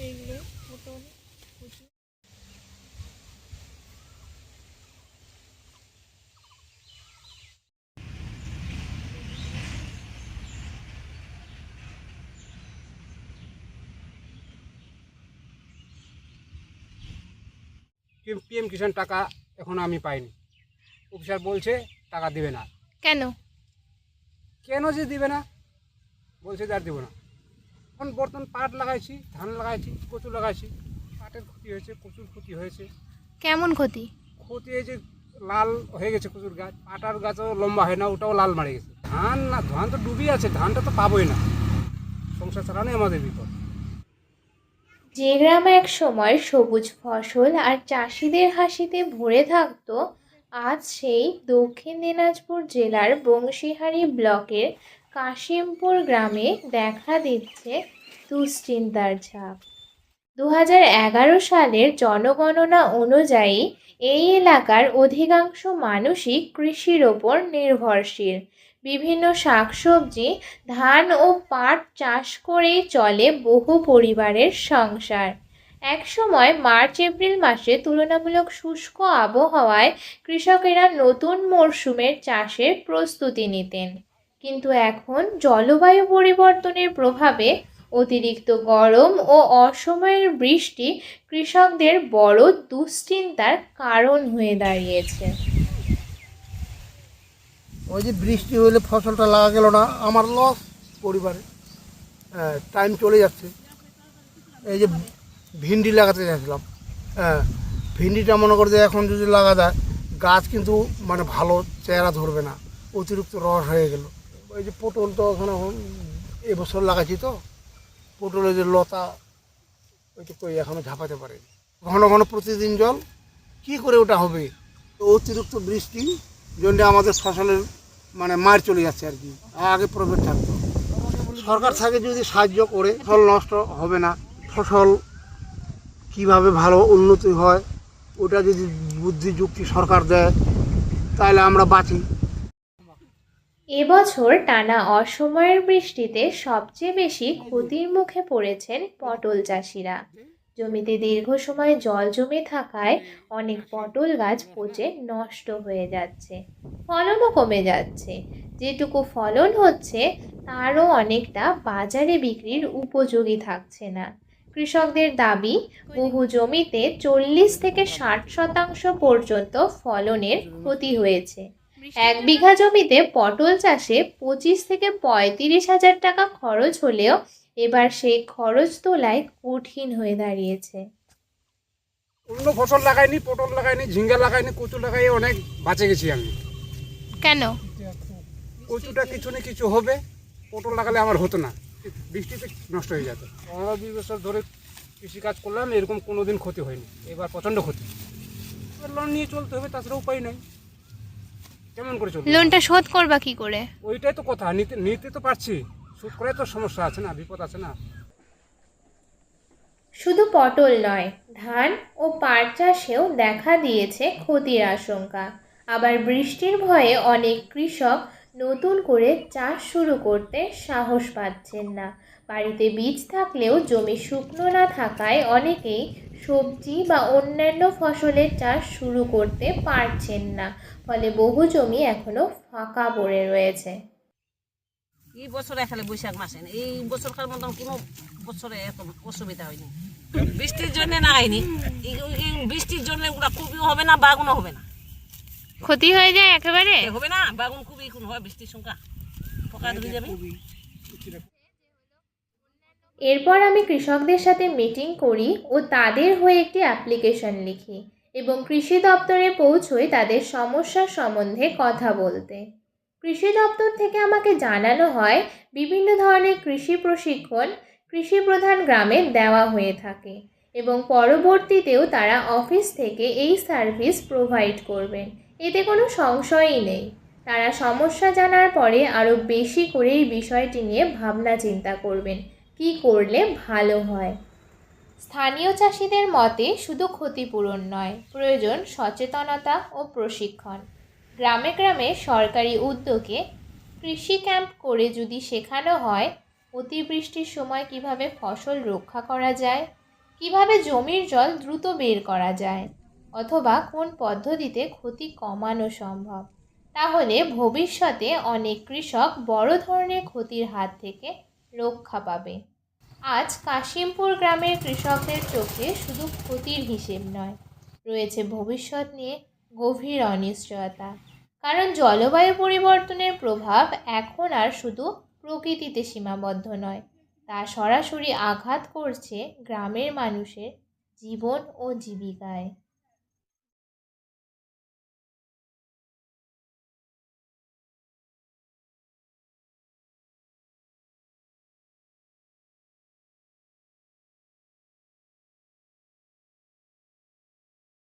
এইগুলো পটল কুচি। পিএম কিষাণ টাকা এখনো আমি পাইনি। অফিসার বলছে টাকা দিবে না। কেন? কেন যে দিবে না, বলছে যে আর দিব না। এখন বর্তমান পাট লাগাইছি, ধান লাগাইছি, কচু লাগাইছি। পাটের ক্ষতি হয়েছে, কচুর ক্ষতি হয়েছে। কেমন ক্ষতি? ক্ষতি হয়েছে, লাল হয়ে গেছে কচুর গাছ। পাটার গাছও লম্বা হয় না, ওটাও লাল মারে গেছে। ধান তো ডুবি আছে, ধানটা তো পাবোই না। সংসার চালানোই আমাদের বিপদ। যে গ্রামে এক সময় সবুজ ফসল আর চাষিদের হাসিতে ভরে থাকতো, আজ সেই দক্ষিণ দিনাজপুর জেলার বংশীহারি ব্লকের কাশিমপুর গ্রামে দেখা দিচ্ছে দুশ্চিন্তার ছাপ। 2011 সালের জনগণনা অনুযায়ী এই এলাকার অধিকাংশ মানুষই কৃষির ওপর নির্ভরশীল। বিভিন্ন শাকসবজি, ধান ও পাট চাষ করেই চলে বহু পরিবারের সংসার। একসময় মার্চ এপ্রিল মাসে তুলনামূলক শুষ্ক আবহাওয়ায় কৃষকেরা নতুন মরশুমের চাষের প্রস্তুতি নিতেন, কিন্তু এখন জলবায়ু পরিবর্তনের প্রভাবে অতিরিক্ত গরম ও অসময়ের বৃষ্টি কৃষকদের বড় দুশ্চিন্তার কারণ হয়ে দাঁড়িয়েছে। ওই যে বৃষ্টি হলে ফসলটা লাগা গেল না, আমার লস পরিবারে। টাইম চলে যাচ্ছে। এই যে ভিন্ডি লাগাতে চাইছিলাম, ভিন্ডিটা মনে করে যে এখন যদি লাগা যায়, গাছ কিন্তু মানে ভালো চেহারা ধরবে না, অতিরিক্ত রস হয়ে গেল। ওই যে পটল তো ওখানে এবছর লাগাচ্ছি, তো পটলের যে লতা, ওইটা কই এখনও ঝাঁপাতে পারে। ঘন ঘন প্রতিদিন জল, কি করে ওটা হবে? অতিরিক্ত বৃষ্টি জন্য আমাদের ফসলের মানে মার চলে যাচ্ছে আর কি। আগে প্রফিট থাকতো। সরকার থেকে যদি সাহায্য করে, ফসল নষ্ট হবে না, ফসল কিভাবে ভালো উন্নতি হয়, ওটা যদি বুদ্ধি যুক্তি সরকার দেয়, তাহলে আমরা বাঁচি। এবছর টানা অসময়ের বৃষ্টিতে সবচেয়ে বেশি ক্ষতির মুখে পড়েছেন পটল চাষিরা। জমিতে দীর্ঘ সময় জল জমে থাকায় অনেক পটল গাছ পচে নষ্ট হয়ে যাচ্ছে, ফলনও কমে যাচ্ছে। যেটুকু ফলন হচ্ছে তারও অনেকটা বাজারে বিক্রির উপযোগী থাকছে না। কৃষকদের দাবি, বহু জমিতে 40 থেকে 60% পর্যন্ত ফলনের ক্ষতি হয়েছে। 1 বিঘা জমিতে পটল চাষে 25 থেকে 35 হাজার টাকা খরচ হলেও এবার সেই খরচ তোলায় কঠিন হয়ে দাঁড়িয়েছে। অন্য ফসল লাগাইনি, পটল লাগাইনি, ঝিঙ্গা লাগাইনি, কচু লাগাই অনেক বাঁচে গেছি আমি। কেন? কচুটা কিছু না কিছু হবে, পটল লাগালে আমার হতো না, বৃষ্টিতে নষ্ট হয়ে যেত। 15-20 বছর ধরে কৃষিকাজ করলাম, এরকম কোনো দিন ক্ষতি হয়নি। এবার প্রচণ্ড ক্ষতি। এবার লোন নিয়ে চলতে হবে, তাছাড়া উপায় নেই। কেমন করে চলবে? লোনটা শোধ করবা কি করে? ওইটাই তো কথা, নিতে নিতে তো পারছি, সুদ করে তো সমস্যা আছে না, বিপদ আছে না। শুধু পটল নয়, ধান ও পাট চাষেও দেখা দিয়েছে ক্ষতির আশঙ্কা। আবার বৃষ্টির ভয়ে অনেক কৃষক নতুন করে চাষ শুরু করতে সাহস পাচ্ছেন না। বাড়িতে বীজ থাকলেও জমি শুকনো না থাকায় অনেকেই সবজি বা অন্যান্য ফসলের চাষ শুরু করতে পারছেন না, ফলে বহু জমি এখনো ফাঁকা পড়ে রয়েছে। এই বছরে খালি বৈশাখ মাসে না, এই বছরকার মতন কোনো বছরে এত অসুবিধা হয়নি। বৃষ্টির জন্য না হয়নি, এই বৃষ্টির জন্য ওগুলা খুবই হবে না, বাগুনও হবে না। ক্ষতি হয়ে যায় একেবারে? হবে না, বাগুন খুবই এখন হয় বৃষ্টির সংখ্যা, পোকা ধরে যাবে। এরপর আমি কৃষকদের সাথে মিটিং করি ও তাদের হয়ে একটি অ্যাপ্লিকেশন লিখি এবং কৃষি দপ্তরে পৌঁছই তাদের সমস্যার সম্বন্ধে কথা বলতে। কৃষি দপ্তর থেকে আমাকে জানানো হয় বিভিন্ন ধরনের কৃষি প্রশিক্ষণ কৃষি প্রধান গ্রামে দেওয়া হয়ে থাকে এবং পরবর্তীতেও তারা অফিস থেকে এই সার্ভিস প্রোভাইড করবেন, এতে কোনো সংশয়ই নেই। তারা সমস্যা জানার পরে আরও বেশি করে এই বিষয়টি নিয়ে ভাবনা চিন্তা করবেন, কী করলে ভালো হয়। স্থানীয় চাষিদের মতে শুধু ক্ষতিপূরণ নয়, প্রয়োজন সচেতনতা ও প্রশিক্ষণ। গ্রামে গ্রামে সরকারি উদ্যোগে কৃষি ক্যাম্প করে যদি শেখানো হয় অতিবৃষ্টির সময় কিভাবে ফসল রক্ষা করা যায়, কিভাবে জমির জল দ্রুত বের করা যায় অথবা কোন পদ্ধতিতে ক্ষতি কমানো সম্ভব, তাহলে ভবিষ্যতে অনেক কৃষক বড় ধরনের ক্ষতির হাত থেকে রক্ষা পাবে। আজ কাশিমপুর গ্রামের কৃষকদের চোখে শুধু ক্ষতির হিসেব নয়, রয়েছে ভবিষ্যৎ নিয়ে গভীর অনিশ্চয়তা। কারণ জলবায়ু পরিবর্তনের প্রভাব এখন আর শুধু প্রকৃতিতে সীমাবদ্ধ নয়, তা সরাসরি আঘাত করছে গ্রামের মানুষের জীবন ও জীবিকায়।